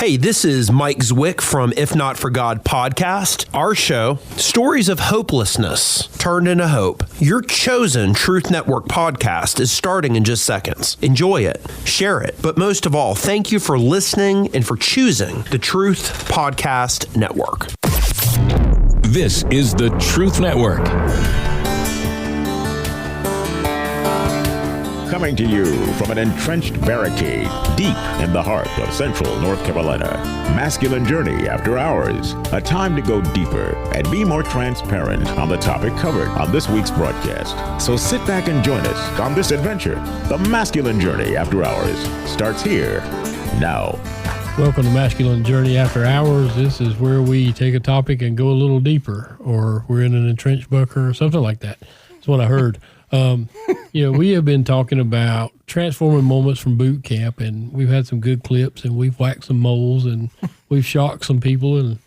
Hey, this is Mike Zwick from If Not For God podcast. Our show, Stories of Hopelessness Turned into Hope. Your chosen Truth Network podcast is starting in just seconds. Enjoy it, share it, but most of all, thank you for listening and for choosing the Truth Podcast Network. This is the Truth Network. Coming to you from an entrenched barricade deep in the heart of central North Carolina. Masculine Journey After Hours. A time to go deeper and be more transparent on the topic covered on this week's broadcast. So sit back and join us on this adventure. The Masculine Journey After Hours starts here now. Welcome to Masculine Journey After Hours. This is where we take a topic and go a little deeper, or we're in an entrenched bunker or something like that. That's what I heard. We have been talking about transforming moments from boot camp, and we've had some good clips, and we've whacked some moles, and we've shocked some people, and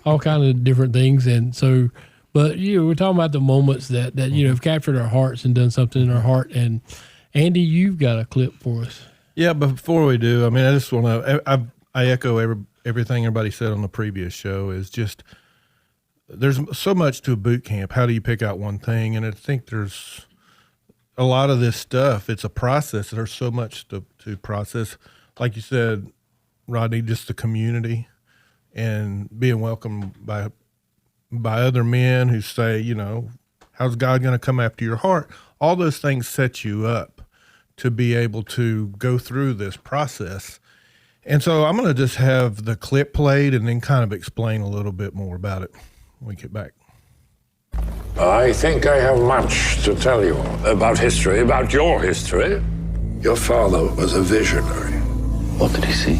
all kinds of different things. And so, but we're talking about the moments that have captured our hearts and done something in our heart. And Andy, you've got a clip for us. Yeah, but before we do, I just want to I echo everything everybody said on the previous show. Is just there's so much to a boot camp. How do you pick out one thing? And I think there's a lot of this stuff, it's a process. There's so much to process. Like you said, Rodney, just the community and being welcomed by other men who say, how's God going to come after your heart? All those things set you up to be able to go through this process. And so I'm going to just have the clip played and then kind of explain a little bit more about it when we get back. I think I have much to tell you about history, about your history. Your father was a visionary. What did he see?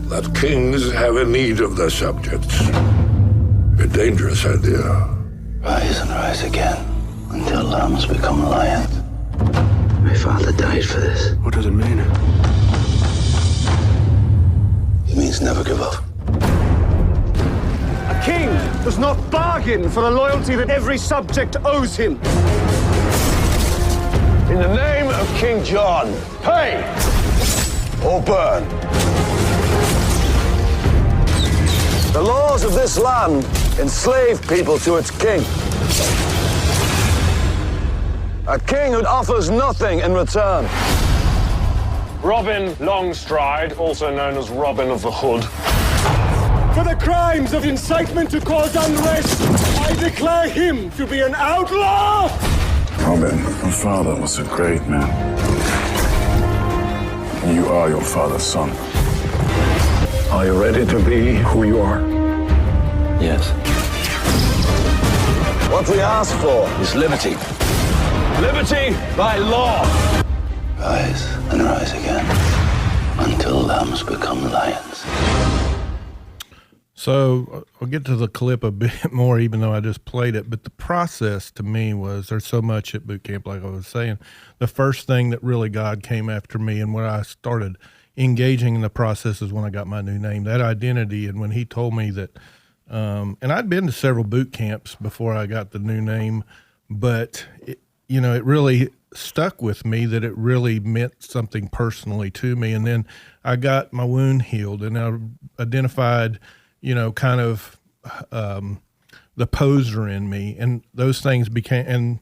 That kings have a need of their subjects. A dangerous idea. Rise and rise again until lambs become lions. My father died for this. What does it mean? It means never give up. A king does not bargain for the loyalty that every subject owes him. In the name of King John, pay or burn. The laws of this land enslave people to its king. A king who offers nothing in return. Robin Longstride, also known as Robin of the Hood. For the crimes of incitement to cause unrest, I declare him to be an outlaw! Robin, your father was a great man. You are your father's son. Are you ready to be who you are? Yes. What we ask for Is liberty. liberty by law. Rise and rise again until lambs become lions. So I'll get to the clip a bit more, even though I just played it. But the process to me was there's so much at boot camp, like I was saying. The first thing that really God came after me and when I started engaging in the process is when I got my new name, that identity. And when he told me that, and I'd been to several boot camps before I got the new name, but it really stuck with me that it really meant something personally to me. And then I got my wound healed and I identified kind of the poser in me, and those things became, and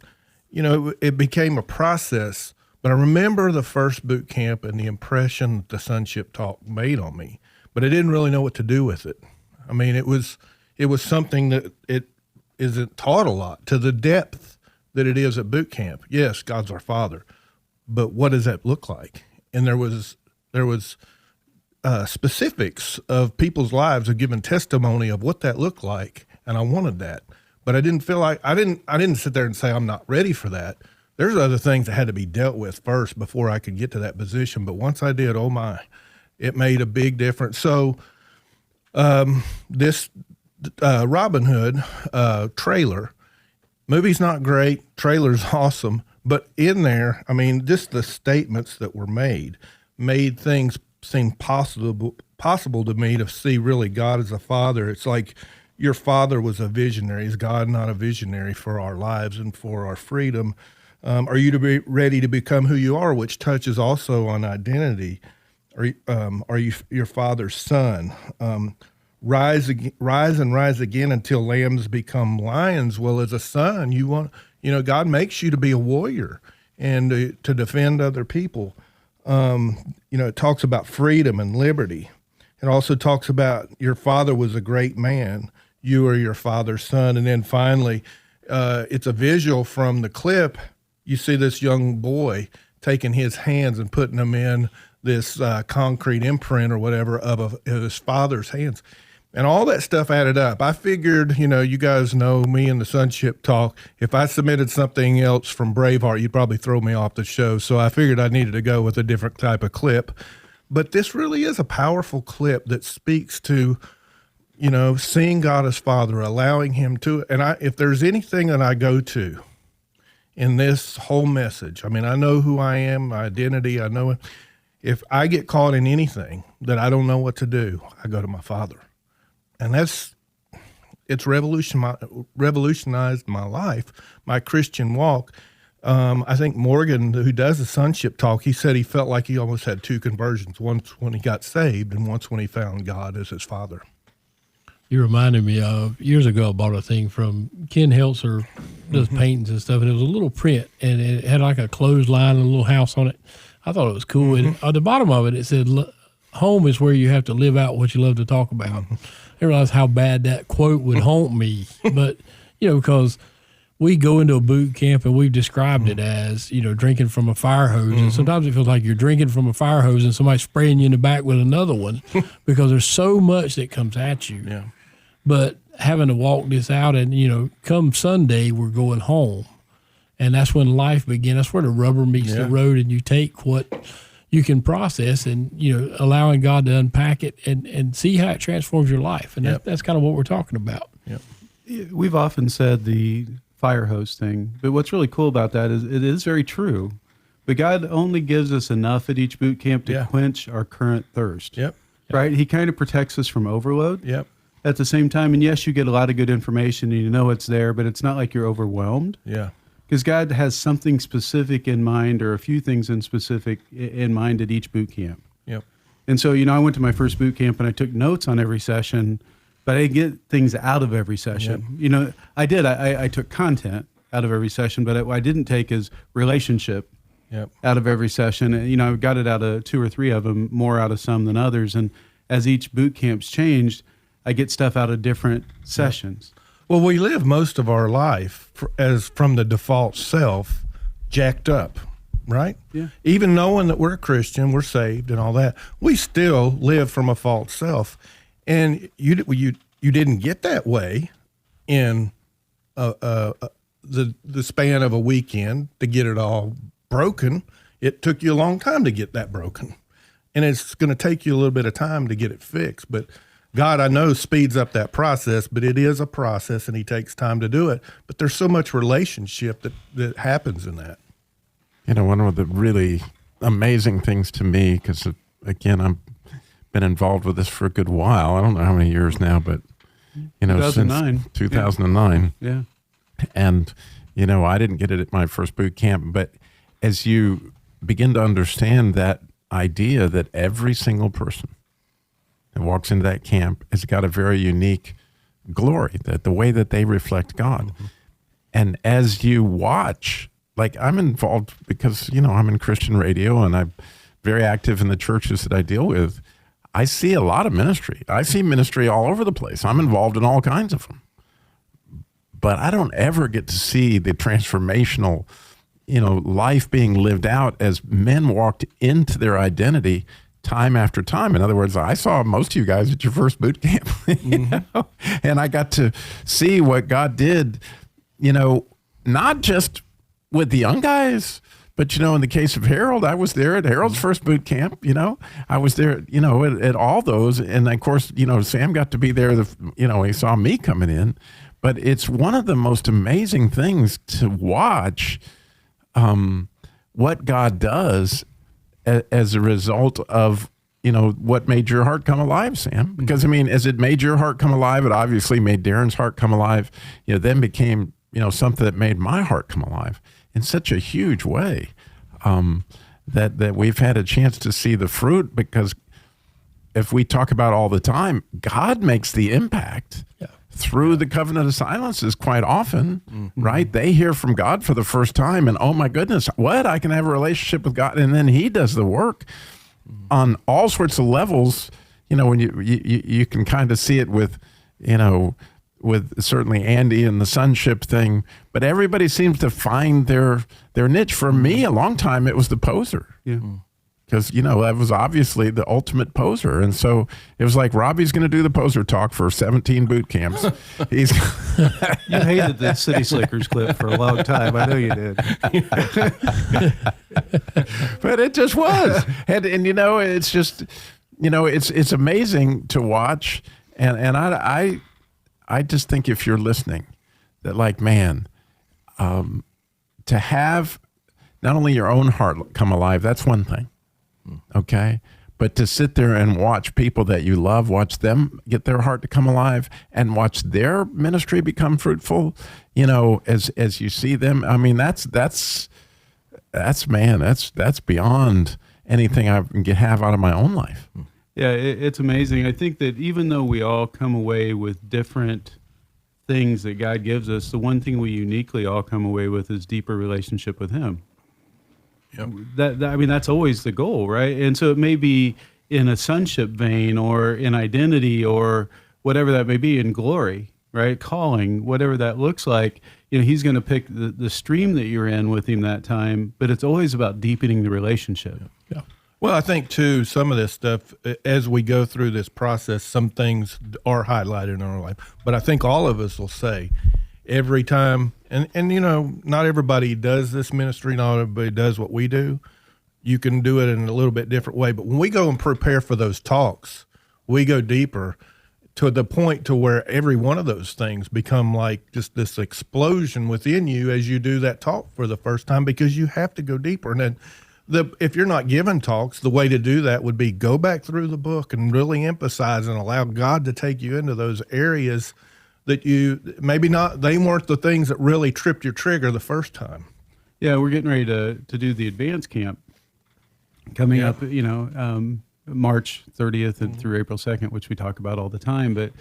it became a process. But I remember the first boot camp and the impression that the sonship talk made on me, but I didn't really know what to do with it. It was something that it isn't taught a lot to the depth that it is at boot camp. Yes, God's our Father, but what does that look like? And there was specifics of people's lives have given testimony of what that looked like, and I wanted that, but I didn't feel like I didn't sit there and say I'm not ready for that. There's other things that had to be dealt with first before I could get to that position. But once I did, oh my, it made a big difference. So this Robin Hood trailer, movie's not great, trailer's awesome, but in there, just the statements that were made things seem possible to me to see really God as a father. It's like your father was a visionary. Is God not a visionary for our lives and for our freedom? Are you to be ready to become who you are, which touches also on identity? are you your father's son? Rise and rise again until lambs become lions. Well, as a son, God makes you to be a warrior and to defend other people. It talks about freedom and liberty. It also talks about your father was a great man. You are your father's son. And then finally, it's a visual from the clip. You see this young boy taking his hands and putting them in this concrete imprint or whatever of his father's hands. And all that stuff added up. I figured, you guys know me and the Sonship Talk. If I submitted something else from Braveheart, you'd probably throw me off the show. So I figured I needed to go with a different type of clip. But this really is a powerful clip that speaks to, seeing God as Father, allowing him to. And if there's anything that I go to in this whole message, I know who I am, my identity, I know it. If I get caught in anything that I don't know what to do, I go to my Father. And it's revolutionized my life, my Christian walk. I think Morgan, who does the Sonship Talk, he said he felt like he almost had two conversions, once when he got saved and once when he found God as his Father. You reminded me of years ago, I bought a thing from Ken Heltzer, does paintings and stuff, and it was a little print, and it had like a clothesline and a little house on it. I thought it was cool. And at the bottom of it, it said, home is where you have to live out what you love to talk about. I realized how bad that quote would haunt me. But, because we go into a boot camp and we've described it as, drinking from a fire hose. And sometimes it feels like you're drinking from a fire hose and somebody's spraying you in the back with another one because there's so much that comes at you. Yeah. But having to walk this out and, come Sunday, we're going home. And that's when life begins. That's where the rubber meets the road and you take what you can process and, allowing God to unpack it and see how it transforms your life. And that's kind of what we're talking about. Yep. We've often said the fire hose thing, but what's really cool about that is it is very true. But God only gives us enough at each boot camp to quench our current thirst. Yep. Right? He kind of protects us from overload. Yep. At the same time, and yes, you get a lot of good information and you know it's there, but it's not like you're overwhelmed. Yeah. Because God has something specific in mind, or a few things in specific in mind at each boot camp. Yep. And so, I went to my first boot camp and I took notes on every session, but I didn't get things out of every session. Yep. I did. I took content out of every session, but what I didn't take is relationship out of every session. And, I got it out of 2 or 3 of them, more out of some than others. And as each boot camp's changed, I get stuff out of different sessions. Well, we live most of our life as from the default self, jacked up, right? Yeah. Even knowing that we're a Christian, we're saved and all that, we still live from a false self. And you didn't get that way in the span of a weekend to get it all broken. It took you a long time to get that broken. And it's going to take you a little bit of time to get it fixed. But God, I know, speeds up that process, but it is a process and he takes time to do it. But there's so much relationship that happens in that. One of the really amazing things to me, because again, I've been involved with this for a good while. I don't know how many years now, but, 2009. Since 2009. Yeah. And, I didn't get it at my first boot camp, but as you begin to understand that idea that every single person that walks into that camp has got a very unique glory, that the way that they reflect God. And as you watch, like I'm involved because, I'm in Christian radio and I'm very active in the churches that I deal with. I see a lot of ministry. I see ministry all over the place. I'm involved in all kinds of them. But I don't ever get to see the transformational, life being lived out as men walked into their identity time after time. In other words, I saw most of you guys at your first boot camp, and I got to see what God did, not just with the young guys, but, in the case of Harold, I was there at Harold's first boot camp, I was there, at all those. And of course, Sam got to be there, he saw me coming in, but it's one of the most amazing things to watch what God does as a result of, what made your heart come alive, Sam. Because, as it made your heart come alive, it obviously made Darren's heart come alive, then became, something that made my heart come alive in such a huge way that we've had a chance to see the fruit, because if we talk about all the time, God makes the impact through the covenant of silences quite often, right? They hear from God for the first time, and oh my goodness, what? I can have a relationship with God, and then He does the work on all sorts of levels. When you can kind of see it with, with certainly Andy and the sonship thing, but everybody seems to find their niche. For me, a long time, it was the poser. Yeah. Because, that was obviously the ultimate poser. And so it was like, Robbie's going to do the poser talk for 17 boot camps. He's You hated the City Slickers clip for a long time. I know you did. But it just was. And it's just, it's amazing to watch. And I just think, if you're listening, that like, man, to have not only your own heart come alive, that's one thing. Okay. But to sit there and watch people that you love, watch them get their heart to come alive, and watch their ministry become fruitful, as you see them. I mean, that's beyond anything I can have out of my own life. Yeah, it's amazing. I think that even though we all come away with different things that God gives us, the one thing we uniquely all come away with is deeper relationship with Him. Yep. That's always the goal, right? And so it may be in a sonship vein, or in identity, or whatever that may be, in glory, right? Calling, whatever that looks like. He's going to pick the stream that you're in with Him that time, but it's always about deepening the relationship. Yeah. Well, I think too, some of this stuff, as we go through this process, some things are highlighted in our life. But I think all of us will say, every time, and not everybody does this ministry, not everybody does what we do. You can do it in a little bit different way. But when we go and prepare for those talks, we go deeper to the point to where every one of those things become like just this explosion within you as you do that talk for the first time, because you have to go deeper. And then if you're not given talks, the way to do that would be go back through the book and really emphasize and allow God to take you into those areas that you maybe not, they weren't the things that really tripped your trigger the first time. Yeah, we're getting ready to do the advanced camp coming up, March 30th and through April 2nd, which we talk about all the time. But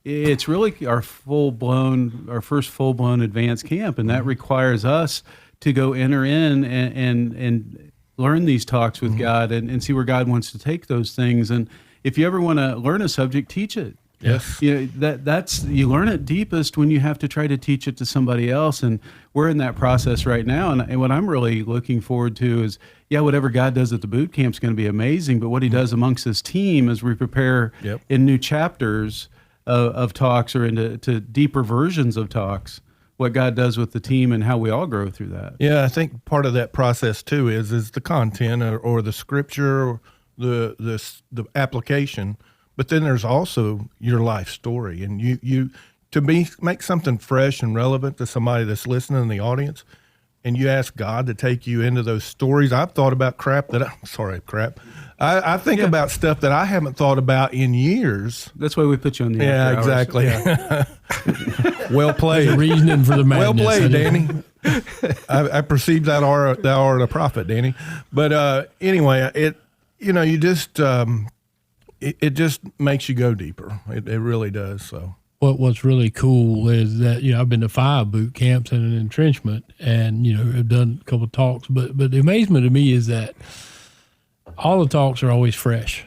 it's really our first full-blown advanced camp, and that requires us to go enter in and learn these talks with God and see where God wants to take those things. And if you ever want to learn a subject, teach it. Yes. That's you learn it deepest when you have to try to teach it to somebody else, and we're in that process right now. And what I'm really looking forward to is, whatever God does at the boot camp is going to be amazing, but what He does amongst His team as we prepare in new chapters of talks, or into deeper versions of talks, what God does with the team and how we all grow through that. Yeah, I think part of that process too is the content or the scripture, or the application. But then there's also your life story, and you to make something fresh and relevant to somebody that's listening in the audience, and you ask God to take you into those stories. I've thought about I think about stuff that I haven't thought about in years. That's why we put you on the after hours. Exactly. Yeah. Well played. There's a reasoning for the madness. Well played, Danny. I perceive thou art a prophet, Danny. But anyway, you just. It just makes you go deeper. It really does. So what's really cool is that I've been to 5 boot camps and an entrenchment, and I've done a couple of talks. But the amazement to me is that all the talks are always fresh,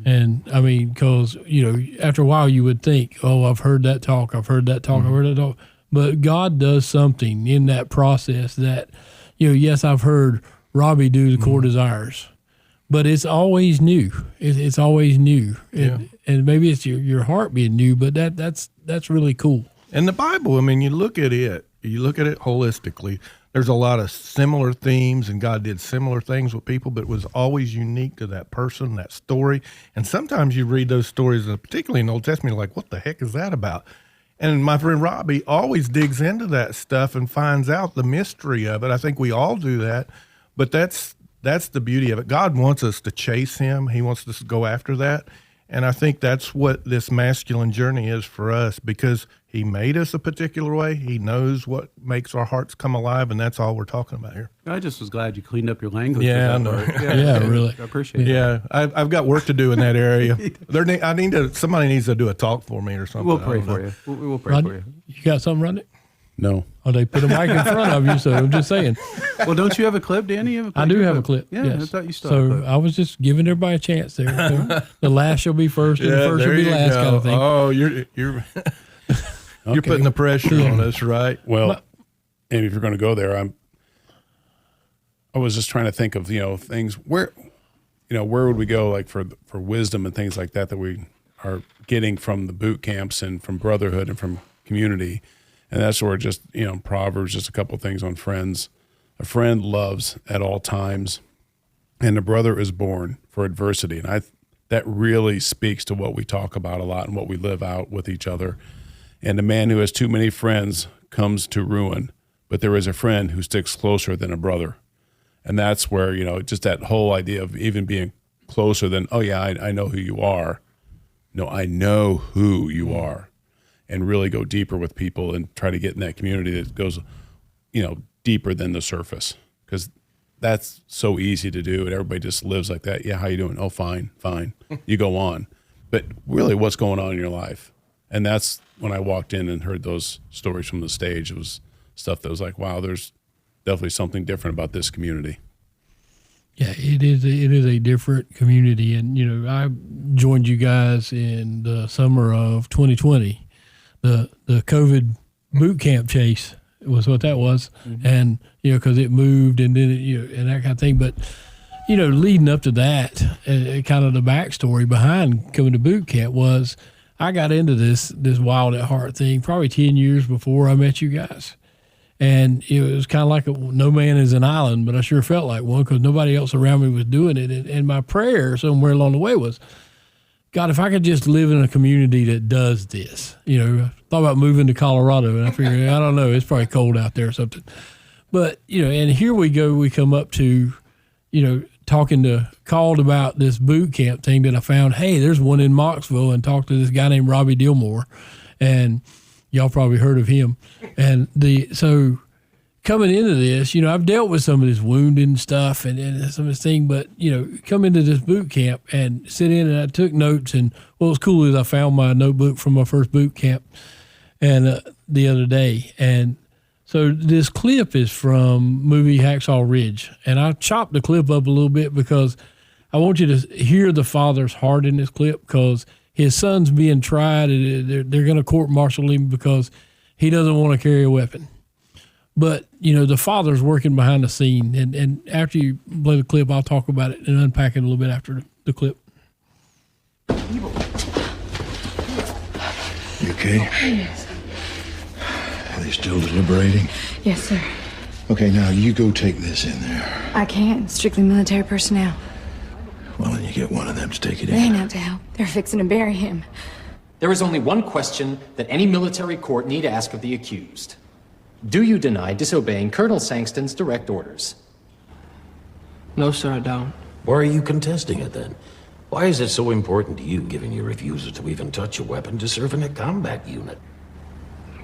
and I mean, because after a while you would think, oh, I've heard that talk, I've heard that talk. But God does something in that process that yes, I've heard Robbie do the core desires. But it's always new. It's always new, and maybe it's your heart being new. But that's really cool. And the Bible, I mean, you look at it holistically. There's a lot of similar themes, and God did similar things with people, but it was always unique to that person, that story. And sometimes you read those stories, particularly in the Old Testament, you're like, what the heck is that about? And my friend Robbie always digs into that stuff and finds out the mystery of it. I think we all do that, but that's the beauty of it. God wants us to chase Him. He wants us to go after that. And I think that's what this masculine journey is for us, because he made us a particular way. He knows what makes our hearts come alive, and that's all we're talking about here. I just was glad you cleaned up your language. Yeah, I know. Yeah, really. I appreciate it. Yeah, I've got work to do in that area. Somebody needs to do a talk for me or something. We'll pray for you. We'll pray Rodney, for you. You got something, Rodney? No. Oh, they put a mic in front of you, so I'm just saying. Well, don't you have a clip, Danny? You have a clip? I do have a clip. Yeah, yes. I thought you still had a So clip. I was just giving everybody a chance there. The last shall be first, and the first shall be last, kind of thing. Oh, you're you're putting the pressure on us, right? Well, and if you're going to go there, I was just trying to think of, things where would we go, like for wisdom and things like that we are getting from the boot camps and from brotherhood and from community. And that's where just, Proverbs, just a couple of things on friends. A friend loves at all times, and a brother is born for adversity. And that really speaks to what we talk about a lot and what we live out with each other. And a man who has too many friends comes to ruin, but there is a friend who sticks closer than a brother. And that's where, just that whole idea of even being closer than, oh yeah, I know who you are. No, I know who you are. And really go deeper with people and try to get in that community that goes, deeper than the surface. Because that's so easy to do, and everybody just lives like that. Yeah, how you doing? Oh, fine. You go on. But really, what's going on in your life? And that's when I walked in and heard those stories from the stage. It was stuff that was like, wow, there's definitely something different about this community. Yeah, it is a different community. And, I joined you guys in the summer of 2020. The COVID boot camp chase was what that was. Mm-hmm. And, because it moved and then and that kind of thing. But, leading up to that, kind of the backstory behind coming to boot camp was I got into this Wild at Heart thing probably 10 years before I met you guys. And it was kind of like no man is an island, but I sure felt like one because nobody else around me was doing it. And my prayer somewhere along the way was, God, if I could just live in a community that does this, I thought about moving to Colorado, and I figured, I don't know, it's probably cold out there or something. But, and here we go, we come up to, called about this boot camp thing that I found, hey, there's one in Moxville, and talked to this guy named Robbie Dillmore, and y'all probably heard of him. And so coming into this, I've dealt with some of this wounding stuff and some of this thing, but, come into this boot camp and sit in, and I took notes. And what was cool is I found my notebook from my first boot camp and the other day. And so this clip is from movie Hacksaw Ridge. And I chopped the clip up a little bit because I want you to hear the father's heart in this clip, because his son's being tried. They're going to court-martial him because he doesn't want to carry a weapon. But, the father's working behind the scene. And after you play the clip, I'll talk about it and unpack it a little bit after the clip. You okay? Yes. Are they still deliberating? Yes, sir. Okay, now you go take this in there. I can't. Strictly military personnel. Well, then you get one of them to take it They in. ain't out to help. They're fixing to bury him. There is only one question that any military court need ask of the accused. Do you deny disobeying Colonel Sangston's direct orders? No, sir, I don't. Why are you contesting it then? Why is it so important to you, given your refusal to even touch a weapon to serve in a combat unit?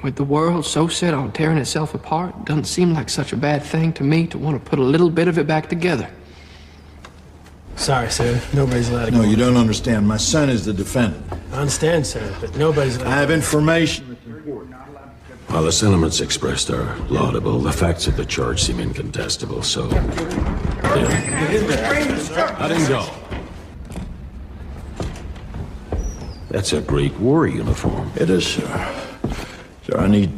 With the world so set on tearing itself apart, it doesn't seem like such a bad thing to me to want to put a little bit of it back together. Sorry, sir. Nobody's allowed to go. No, you don't understand. My son is the defendant. I understand, sir, but nobody's allowed I have information. While the sentiments expressed are laudable, the facts of the charge seem incontestable, so... Let him go. That's a Greek war uniform. It is, sir. Sir, I need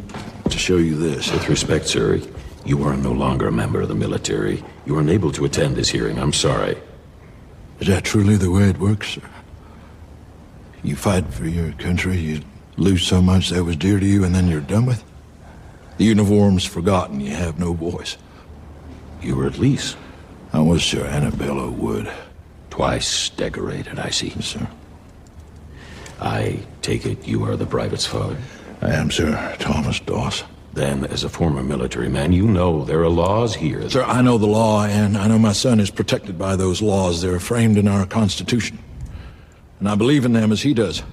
to show you this. With respect, sir, you are no longer a member of the military. You are unable to attend this hearing. I'm sorry. Is that truly the way it works, sir? You fight for your country, you lose so much that was dear to you, and then you're done with it? The uniform's forgotten, you have no voice. You were at least? I was, sir, Annabella Wood. Twice decorated, I see. Yes, sir. I take it you are the private's father? I am, sir. Thomas Dawes. Then, as a former military man, you know there are laws here. Sir, I know the law, and I know my son is protected by those laws. They're framed in our Constitution. and I believe in them as he does.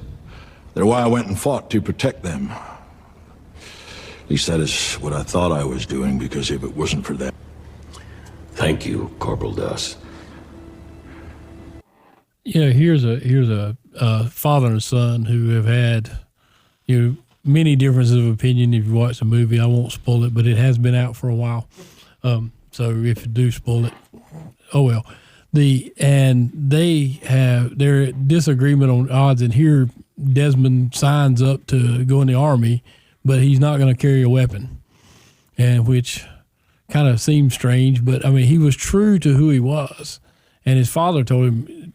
They're why I went and fought to protect them. At least that is what I thought I was doing, because if it wasn't for them... Thank you, Corporal Duss. Here's a father and son who have had, many differences of opinion. If you watch the movie, I won't spoil it, but it has been out for a while. So if you do spoil it, oh well. And they have their disagreement on odds, and here Desmond signs up to go in the Army, but he's not going to carry a weapon, and which kind of seems strange, but I mean, he was true to who he was, and his father told him,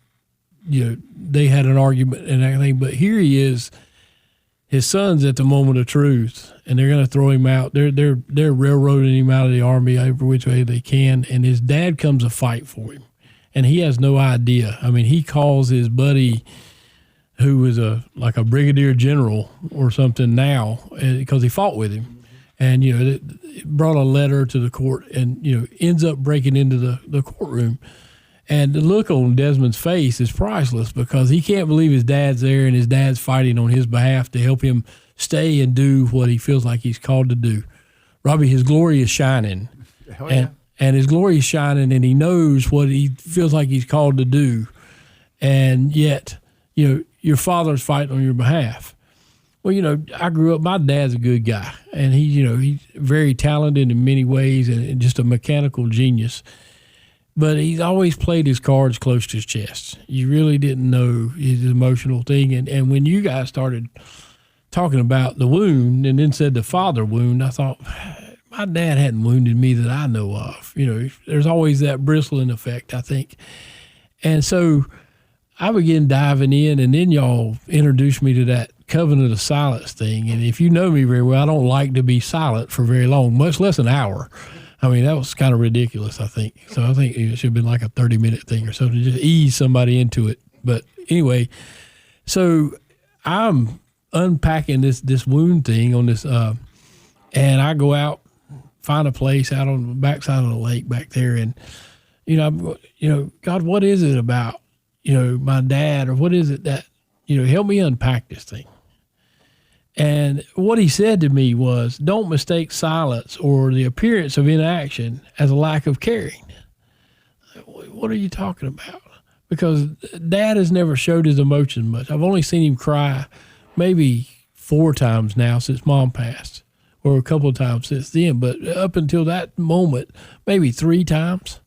they had an argument and everything, but here he is, his son's at the moment of truth, and they're going to throw him out. They're railroading him out of the Army every which way they can, and his dad comes to fight for him, and he has no idea. I mean, he calls his buddy, who was like a brigadier general or something now, because he fought with him, and it brought a letter to the court, and ends up breaking into the courtroom. And the look on Desmond's face is priceless, because he can't believe his dad's there and his dad's fighting on his behalf to help him stay and do what he feels like he's called to do. Robbie, his glory is shining. Oh, yeah. And his glory is shining, and he knows what he feels like he's called to do. And yet, your father's fighting on your behalf. Well, I grew up, my dad's a good guy, and he's very talented in many ways and just a mechanical genius. But he's always played his cards close to his chest. You really didn't know his emotional thing. And when you guys started talking about the wound and then said the father wound, I thought, my dad hadn't wounded me that I know of. There's always that bristling effect, I think. And so I began diving in, and then y'all introduced me to that covenant of silence thing. And if you know me very well, I don't like to be silent for very long, much less an hour. I mean, that was kind of ridiculous, I think. So I think it should have been like a 30-minute thing or something, just ease somebody into it. But anyway, so I'm unpacking this wound thing on this, and I go out, find a place out on the backside of the lake back there, and, God, what is it about, my dad, or what is it that, help me unpack this thing. And what he said to me was, don't mistake silence or the appearance of inaction as a lack of caring. What are you talking about? Because Dad has never showed his emotion much. I've only seen him cry maybe 4 times now since Mom passed, or a couple of times since then. But up until that moment, maybe 3 times.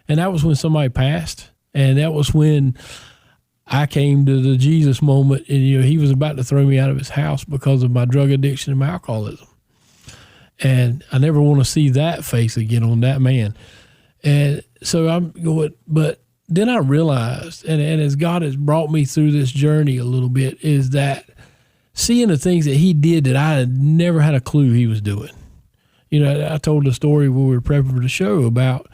And that was when somebody passed. And that was when I came to the Jesus moment, and he was about to throw me out of his house because of my drug addiction and my alcoholism. And I never want to see that face again on that man. And so I'm going, but then I realized, and as God has brought me through this journey a little bit, is that seeing the things that he did that I had never had a clue he was doing. I told the story when we were prepping for the show about,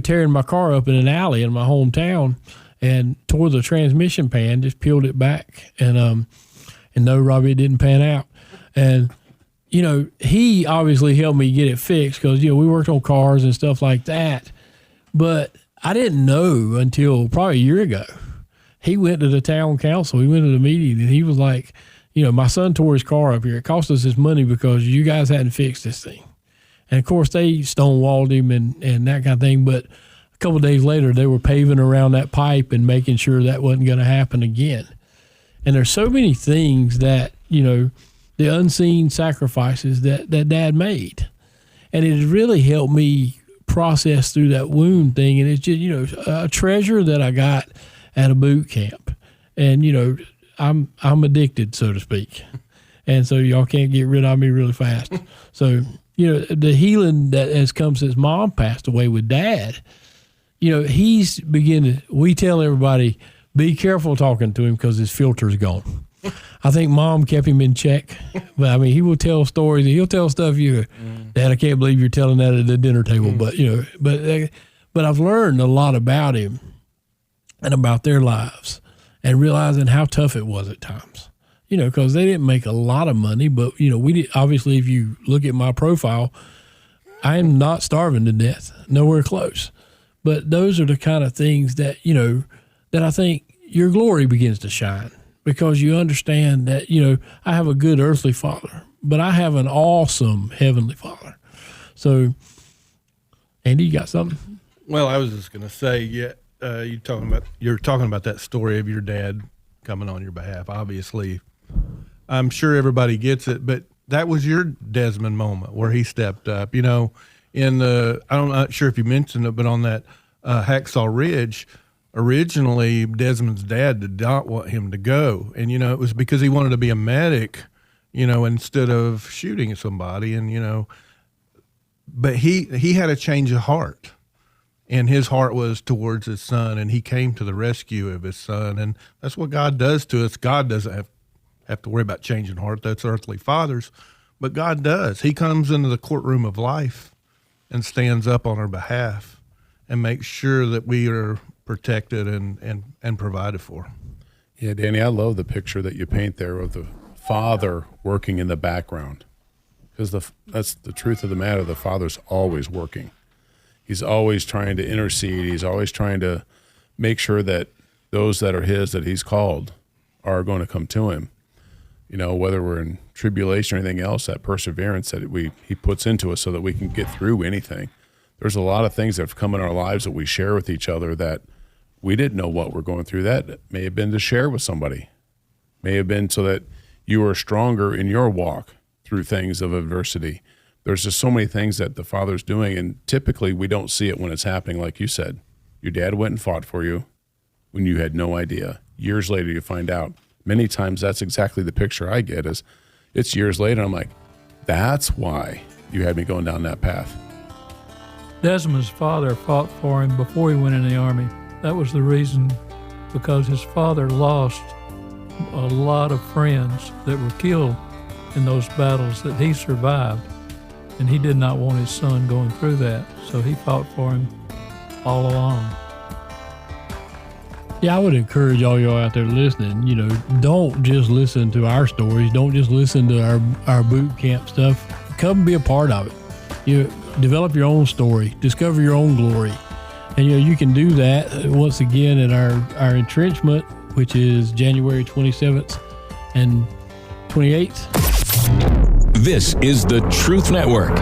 tearing my car up in an alley in my hometown, and tore the transmission pan, just peeled it back. And no, Robbie, it didn't pan out. And, he obviously helped me get it fixed because, we worked on cars and stuff like that. But I didn't know until probably a year ago. He went to the town council. He went to the meeting, and he was like, my son tore his car up here. It cost us this money because you guys hadn't fixed this thing. And, of course, they stonewalled him and that kind of thing. But a couple of days later, they were paving around that pipe and making sure that wasn't going to happen again. And there's so many things that, the unseen sacrifices that Dad made. And it has really helped me process through that wound thing. And it's just, a treasure that I got at a boot camp. And, I'm addicted, so to speak. And so y'all can't get rid of me really fast. So, the healing that has come since Mom passed away with Dad, he's beginning, we tell everybody, be careful talking to him because his filter's gone. I think Mom kept him in check, but I mean, he will tell stories. He'll tell stuff Dad, I can't believe you're telling that at the dinner table. But but I've learned a lot about him and about their lives, and realizing how tough it was at times. Because they didn't make a lot of money, but we did. Obviously, if you look at my profile, I am not starving to death, nowhere close. But those are the kind of things that that I think your glory begins to shine because you understand that, I have a good earthly father, but I have an awesome heavenly father. So, Andy, you got something? Well, I was just going to say, you're talking about that story of your dad coming on your behalf. Obviously, I'm sure everybody gets it, but that was your Desmond moment where he stepped up. I'm not sure if you mentioned it, but on that Hacksaw Ridge, originally Desmond's dad did not want him to go, and it was because he wanted to be a medic, instead of shooting somebody, and but he had a change of heart. And his heart was towards his son, and he came to the rescue of his son. And that's what God does to us. God doesn't have to worry about changing heart. That's earthly fathers. But God does. He comes into the courtroom of life and stands up on our behalf and makes sure that we are protected and provided for. Yeah, Danny, I love the picture that you paint there of the father working in the background. Because that's the truth of the matter. The father's always working. He's always trying to intercede. He's always trying to make sure that those that are his, that he's called, are going to come to him. Whether we're in tribulation or anything else, that perseverance that he puts into us so that we can get through anything. There's a lot of things that have come in our lives that we share with each other that we didn't know what we're going through. That may have been to share with somebody. May have been so that you are stronger in your walk through things of adversity. There's just so many things that the Father's doing, and typically we don't see it when it's happening. Like you said, your dad went and fought for you when you had no idea. Years later, you find out. Many times that's exactly the picture I get is it's years later. I'm like, that's why you had me going down that path. Desmond's father fought for him before he went in the Army. That was the reason, because his father lost a lot of friends that were killed in those battles that he survived. And he did not want his son going through that, so he fought for him all along. Yeah, I would encourage all y'all out there listening, don't just listen to our stories. Don't just listen to our boot camp stuff. Come and be a part of it. Develop your own story. Discover your own glory. And, you can do that once again at our entrenchment, which is January 27th and 28th. This is the Truth Network.